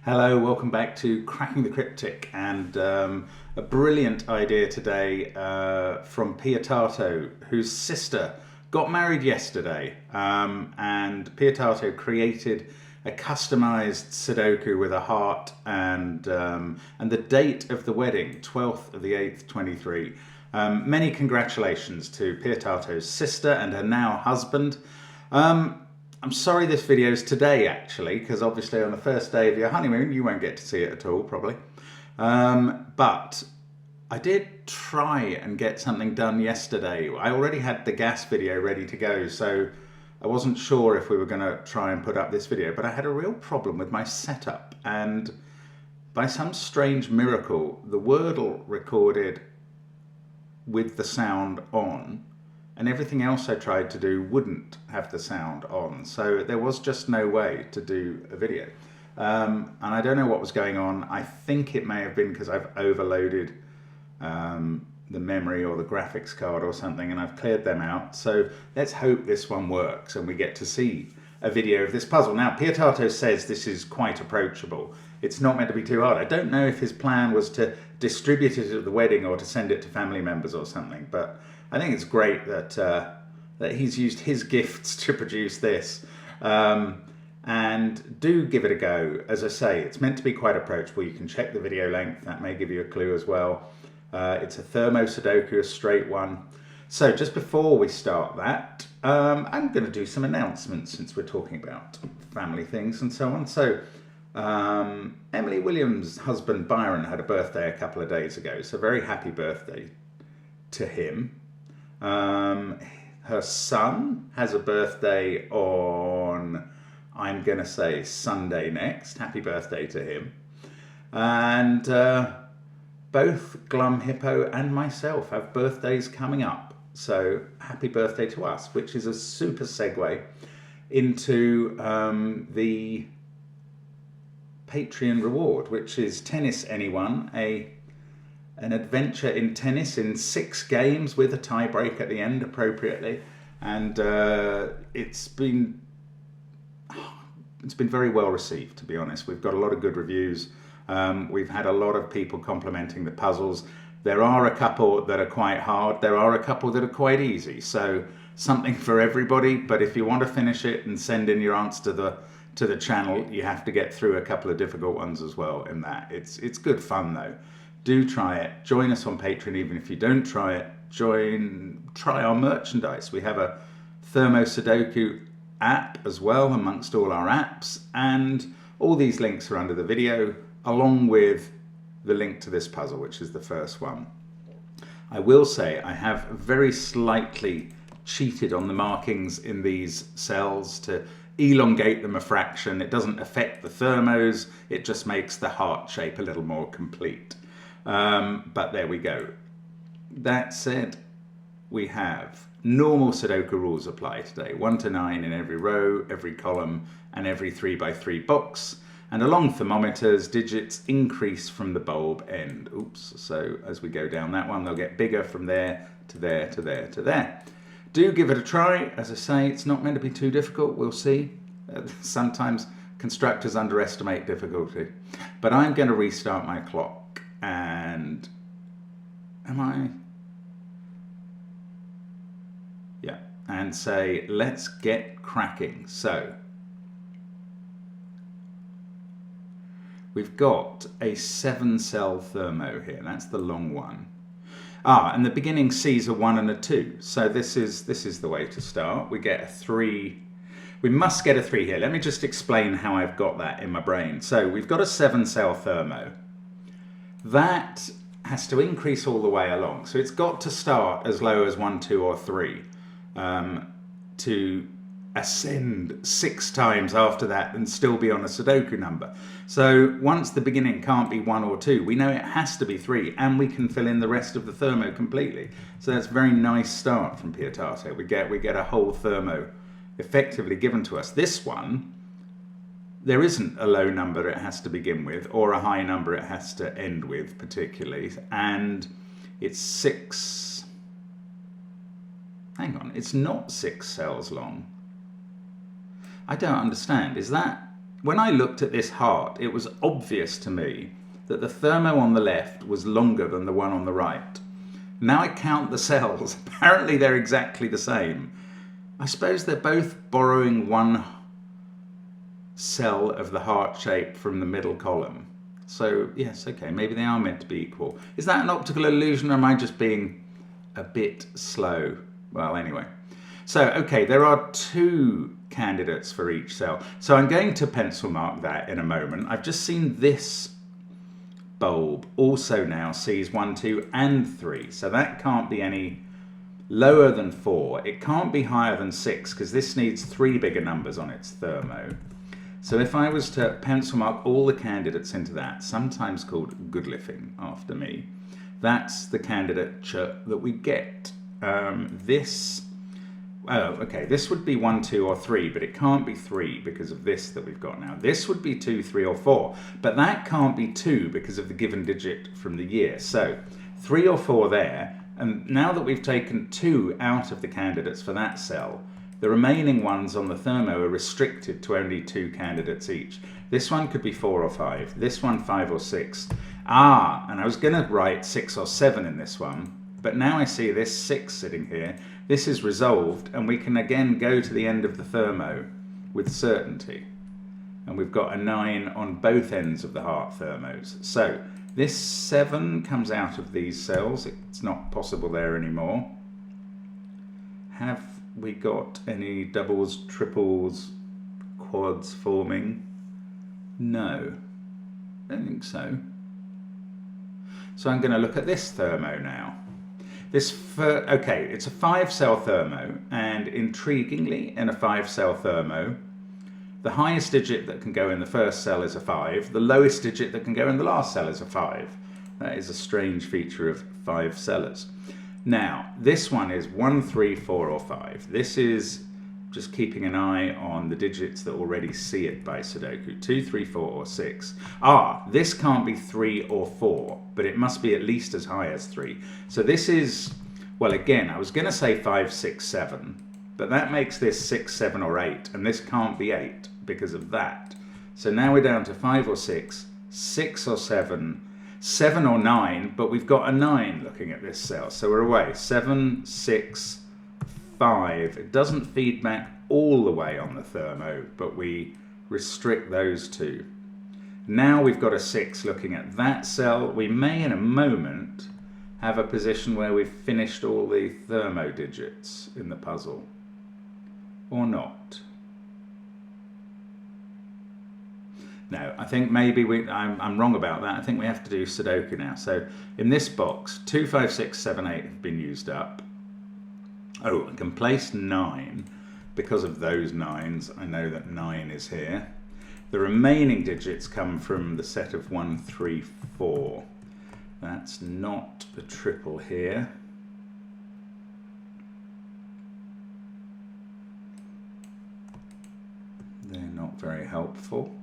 Hello, welcome back to Cracking the Cryptic, and a brilliant idea today from Pietato, whose sister got married yesterday, and Pietato created a customized Sudoku with a heart and the date of the wedding, 12th of the 8th, 23. Many congratulations to Pietato's sister and her now husband. I'm sorry this video is today actually, because obviously on the first day of your honeymoon you won't get to see it at all probably. But I did try and get something done yesterday. I already had the gas video ready to go, so I wasn't sure if we were going to try and put up this video, but I had a real problem with my setup, and by some strange miracle the Wordle recorded with the sound on, and everything else I tried to do wouldn't have the sound on, so there was just no way to do a video. And I don't know what was going on. I think it may have been because I've overloaded the memory or the graphics card or something, and I've cleared them out. So let's hope this one works and we get to see a video of this puzzle. Now, Pietato says this is quite approachable. It's not meant to be too hard. I don't know if his plan was to distribute it at the wedding or to send it to family members or something, but I think it's great that that he's used his gifts to produce this. And do give it a go. As I say, it's meant to be quite approachable. You can check the video length. That may give you a clue as well. It's a thermo Sudoku, a straight one. So just before we start that, I'm going to do some announcements since we're talking about family things and so on. So Emily Williams' husband Byron had a birthday a couple of days ago. So very happy birthday to him. Her son has a birthday on, I'm going to say, Sunday next. Happy birthday to him. And both Glum Hippo and myself have birthdays coming up. So happy birthday to us, which is a super segue into the Patreon reward, which is Tennis Anyone, an adventure in tennis in 6 games with a tie break at the end appropriately. And it's been very well received, to be honest. We've got a lot of good reviews. We've had a lot of people complimenting the puzzles. There are a couple that are quite hard. There are a couple that are quite easy. So something for everybody. But if you want to finish it and send in your answer to the channel, you have to get through a couple of difficult ones as well in that. It's good fun though. Do try it. Join us on Patreon. Even if you don't try it, try our merchandise. We have a Thermo Sudoku app as well amongst all our apps, and all these links are under the video, along with the link to this puzzle, which is the first one. I will say I have very slightly cheated on the markings in these cells to elongate them a fraction. It doesn't affect the thermos, it just makes the heart shape a little more complete. But there we go. That said, we have normal Sudoku rules apply today. 1 to 9 in every row, every column, and every 3x3 box. And along thermometers, digits increase from the bulb end. Oops, so as we go down that one, they'll get bigger from there to there to there to there. Do give it a try. As I say, it's not meant to be too difficult. We'll see. Sometimes constructors underestimate difficulty. But I'm going to restart my clock. And and say let's get cracking. So we've got a 7-cell thermo here. That's the long one. And the beginning C's a 1 and a 2. So this is the way to start. We get a 3. We must get a 3 here. Let me just explain how I've got that in my brain. So we've got a 7-cell thermo. That has to increase all the way along. So it's got to start as low as 1, 2, or 3 to ascend 6 times after that and still be on a Sudoku number. So once the beginning can't be 1 or 2, we know it has to be 3, and we can fill in the rest of the thermo completely. So that's a very nice start from Pietato. We get a whole thermo effectively given to us. This one, there isn't a low number it has to begin with or a high number it has to end with particularly, and it's 6, hang on, it's not 6 cells long. I don't understand, is that when I looked at this heart, it was obvious to me that the thermo on the left was longer than the one on the right. Now I count the cells. Apparently they're exactly the same. I suppose they're both borrowing one cell of the heart shape from the middle column. So yes, okay, maybe they are meant to be equal. Is that an optical illusion, or am I just being a bit slow? Well, anyway. So, okay, there are 2 candidates for each cell. So I'm going to pencil mark that in a moment. I've just seen this bulb also now sees 1, 2 and 3. So that can't be any lower than 4. It can't be higher than 6 because this needs 3 bigger numbers on its thermo. So if I was to pencil mark all the candidates into that, sometimes called Goodliffing after me, that's the candidate that we get. This would be 1, 2 or 3, but it can't be 3 because of this that we've got now. This would be 2, 3 or 4, but that can't be 2 because of the given digit from the year. So 3 or 4 there, and now that we've taken 2 out of the candidates for that cell, the remaining ones on the thermo are restricted to only 2 candidates each. This one could be 4 or 5, this one 5 or 6. And I was going to write 6 or 7 in this one, but now I see this 6 sitting here. This is resolved, and we can again go to the end of the thermo with certainty. And we've got a 9 on both ends of the heart thermos. So this 7 comes out of these cells. It's not possible there anymore. Have we got any doubles, triples, quads forming? No, I don't think so. So I'm going to look at this thermo now. It's a 5-cell thermo, and intriguingly, in a 5-cell thermo, the highest digit that can go in the first cell is a 5. The lowest digit that can go in the last cell is a 5. That is a strange feature of 5-cellers. Now, this one is 1, 3, 4 or 5. This is just keeping an eye on the digits that already see it by Sudoku. 2, 3, 4 or 6. This can't be 3 or 4, but it must be at least as high as 3. So this is, well, again, I was going to say 5, 6, 7, but that makes this 6, 7 or 8, and this can't be 8 because of that. So now we're down to 5 or 6, 6 or 7, 7 or 9, but we've got a 9 looking at this cell, so we're away. 7, 6, 5. It doesn't feed back all the way on the thermo, but we restrict those 2. Now we've got a 6 looking at that cell. We may in a moment have a position where we've finished all the thermo digits in the puzzle, or not. No, I think maybe I'm wrong about that. I think we have to do Sudoku now. So in this box, 2, 5, 6, 7, 8 have been used up. I can place 9 because of those 9s. I know that 9 is here. The remaining digits come from the set of 1, 3, 4. That's not a triple here. They're not very helpful.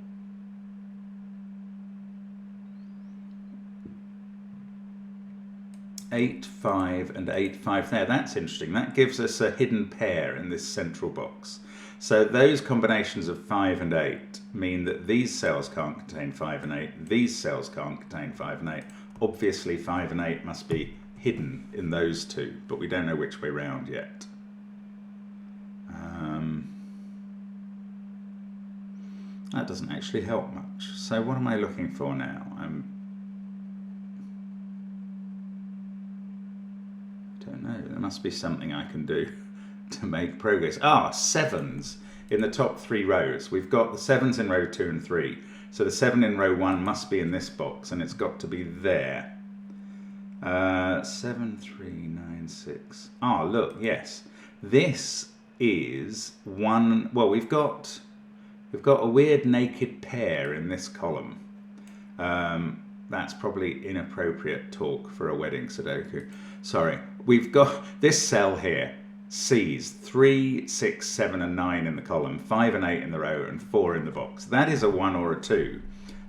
8, 5 and 8, 5 there. That's interesting. That gives us a hidden pair in this central box. So those combinations of 5 and 8 mean that these cells can't contain 5 and 8. These cells can't contain 5 and 8. Obviously 5 and 8 must be hidden in those 2, but we don't know which way round yet. That doesn't actually help much. So what am I looking for now? I don't know. There must be something I can do to make progress. 7s in the top 3 rows. We've got the 7s in row 2 and 3. So the 7 in row 1 must be in this box, and it's got to be there. 7, 3, 9, 6. Look, yes. This is 1. Well, we've got a weird naked pair in this column. That's probably inappropriate talk for a wedding Sudoku. Sorry. We've got this cell here, C's, 3, 6, 7 and 9 in the column, 5 and 8 in the row and 4 in the box. That is a 1 or a 2.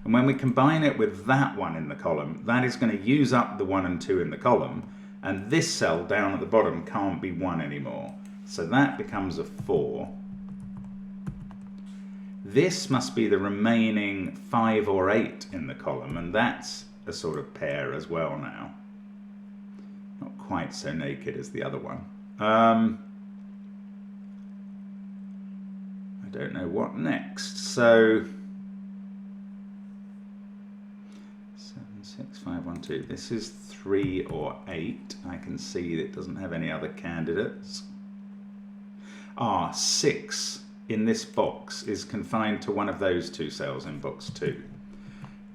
And when we combine it with that one in the column, that is going to use up the 1 and 2 in the column, and this cell down at the bottom can't be 1 anymore. So that becomes a 4. This must be the remaining 5 or 8 in the column, and that's a sort of pair as well now. Not quite so naked as the other one. I don't know what next. So 7, 6, 5, 1, 2. This is 3 or 8. I can see it doesn't have any other candidates. 6 in this box is confined to one of those 2 cells in box 2.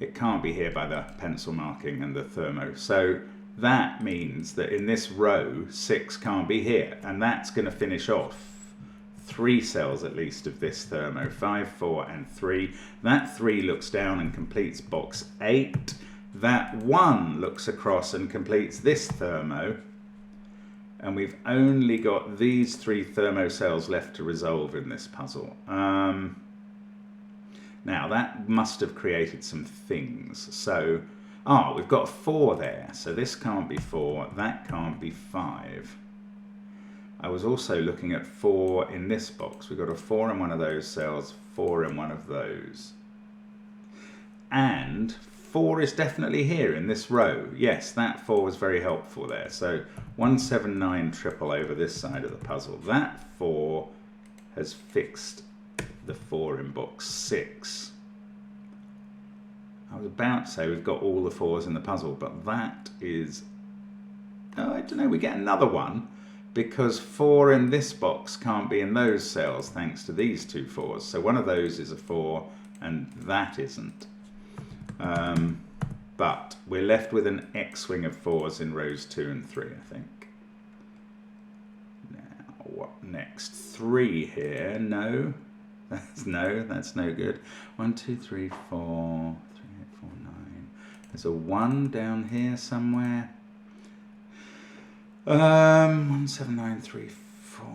It can't be here by the pencil marking and the thermo. So that means that in this row, 6 can't be here. And that's going to finish off 3 cells at least of this thermo. 5, 4, and 3. That 3 looks down and completes box 8. That 1 looks across and completes this thermo. And we've only got these 3 thermo cells left to resolve in this puzzle. Now that must have created some things. So, we've got 4 there. So this can't be 4, that can't be 5. I was also looking at 4 in this box. We've got a 4 in one of those cells, 4 in one of those. And 4 is definitely here in this row. Yes, that 4 was very helpful there. So 179 triple over this side of the puzzle. That 4 has fixed the 4 in box 6. I was about to say we've got all the 4s in the puzzle, but that is... I don't know, we get another one because 4 in this box can't be in those cells thanks to these 2 4s. So one of those is a 4 and that isn't. But we're left with an X-wing of 4s in rows 2 and 3, I think. Now, what next? 3 here. No. That's no good. 1, 2, 3, 4, 3, 8, 4, 9. There's a 1 down here somewhere. 1, 7, 9, 3, 4.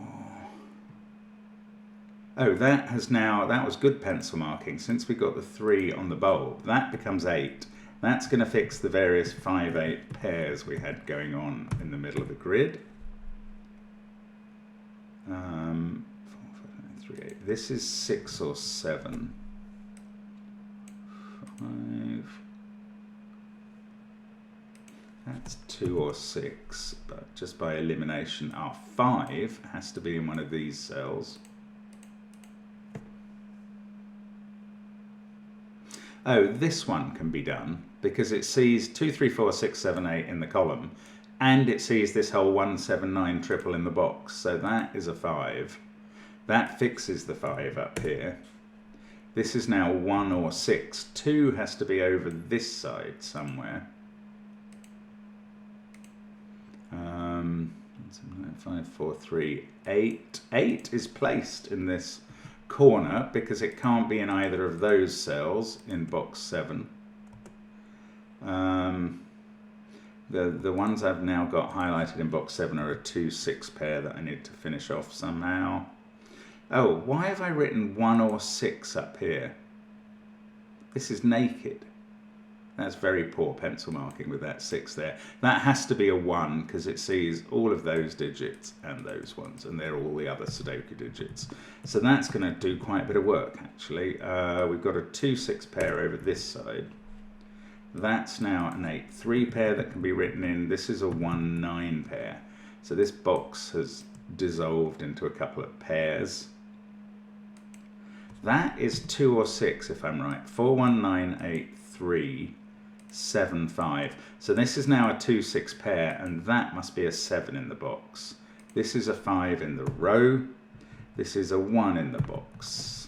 Oh, that was good pencil marking. Since we got the 3 on the bulb, that becomes 8. That's going to fix the various 5, 8 pairs we had going on in the middle of the grid. 4, 5, 9, 3, 8. This is 6 or 7. 5. That's 2 or 6, but just by elimination, our 5 has to be in one of these cells. Oh, this one can be done because it sees 2, 3, 4, 6, 7, 8 in the column and it sees this whole 1, 7, 9 triple in the box. So that is a 5. That fixes the 5 up here. This is now 1 or 6. 2 has to be over this side somewhere. 5, 4, 3, 8. 8 is placed in this corner because it can't be in either of those cells in box 7. The ones I've now got highlighted in box 7 are a 2, 6 pair that I need to finish off somehow. Oh, why have I written 1 or 6 up here? This is naked. That's very poor pencil marking with that 6 there. That has to be a 1 because it sees all of those digits and those ones, and they're all the other Sudoku digits. So that's going to do quite a bit of work, actually. We've got a 2, 6 pair over this side. That's now an 8, 3 pair that can be written in. This is a 1, 9 pair. So this box has dissolved into a couple of pairs. That is 2 or 6, if I'm right. 4, 1, 9, 8, 3. 7, 5. So this is now a 2, 6 pair, and that must be a 7 in the box. This is a 5 in the row. This is a 1 in the box.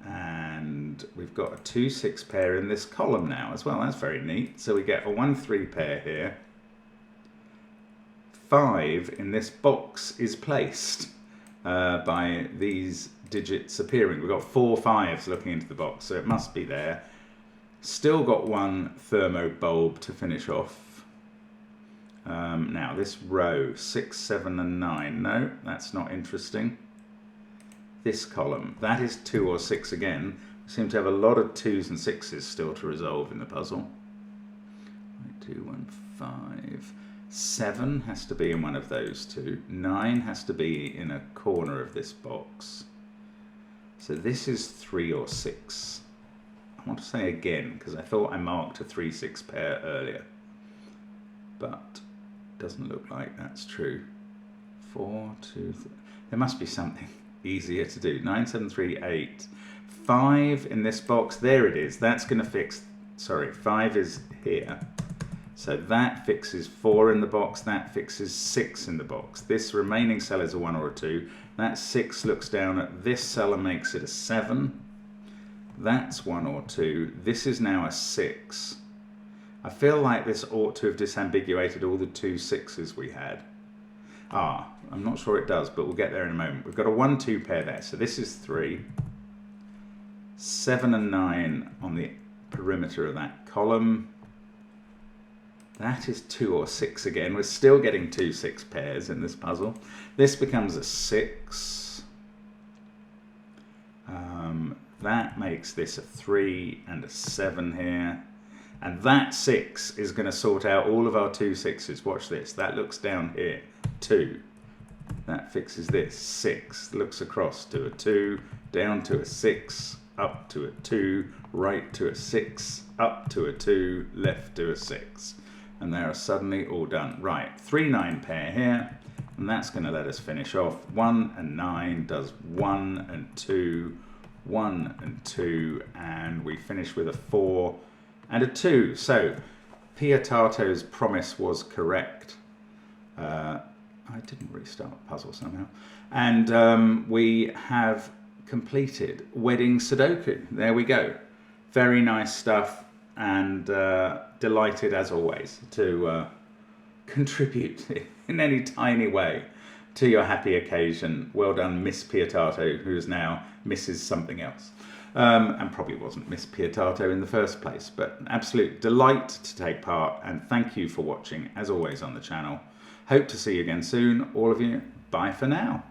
And we've got a 2, 6 pair in this column now as well. That's very neat. So we get a 1, 3 pair here. 5 in this box is placed by these digits appearing. We've got 4 5s looking into the box, so it must be there. Still got 1 thermo bulb to finish off. Now this row, 6, 7 and 9. No, that's not interesting. This column, that is 2 or 6 again. We seem to have a lot of 2s and 6s still to resolve in the puzzle. 2, 1, 5. 7 has to be in one of those 2. 9 has to be in a corner of this box. So this is 3 or 6. I want to say again, because I thought I marked a 3-6 pair earlier. But it doesn't look like that's true. 4, 2, 3. There must be something easier to do. 9, 7, 3, 8. 5 in this box. There it is. That's going to fix... Sorry, 5 is here. So that fixes 4 in the box. That fixes 6 in the box. This remaining cell is a 1 or a 2. That 6 looks down at this cell and makes it a 7. That's 1 or 2. This is now a 6. I feel like this ought to have disambiguated all the 2 6s we had. I'm not sure it does, but we'll get there in a moment. We've got a 1-2 pair there. So this is 3. 7 and 9 on the perimeter of that column. That is 2 or 6 again. We're still getting 2 6 pairs in this puzzle. This becomes a 6. That makes this a 3 and a 7 here. And that 6 is going to sort out all of our 2 6s. Watch this. That looks down here. 2. That fixes this. 6. Looks across to a 2. Down to a 6. Up to a 2. Right to a 6. Up to a 2. Left to a 6. And they are suddenly all done. Right, 3-9 pair here, and that's going to let us finish off. 1 and 9 does 1 and 2, 1 and 2, and we finish with a 4 and a 2. So, Piatato's promise was correct. I didn't restart the puzzle somehow. And we have completed Wedding Sudoku. There we go. Very nice stuff. And delighted as always to contribute in any tiny way to your happy occasion. Well done, Miss Piatato, who is now Mrs. something else. And probably wasn't Miss Piatato in the first place, but an absolute delight to take part, and thank you for watching as always on the channel. Hope to see you again soon, all of you. Bye for now.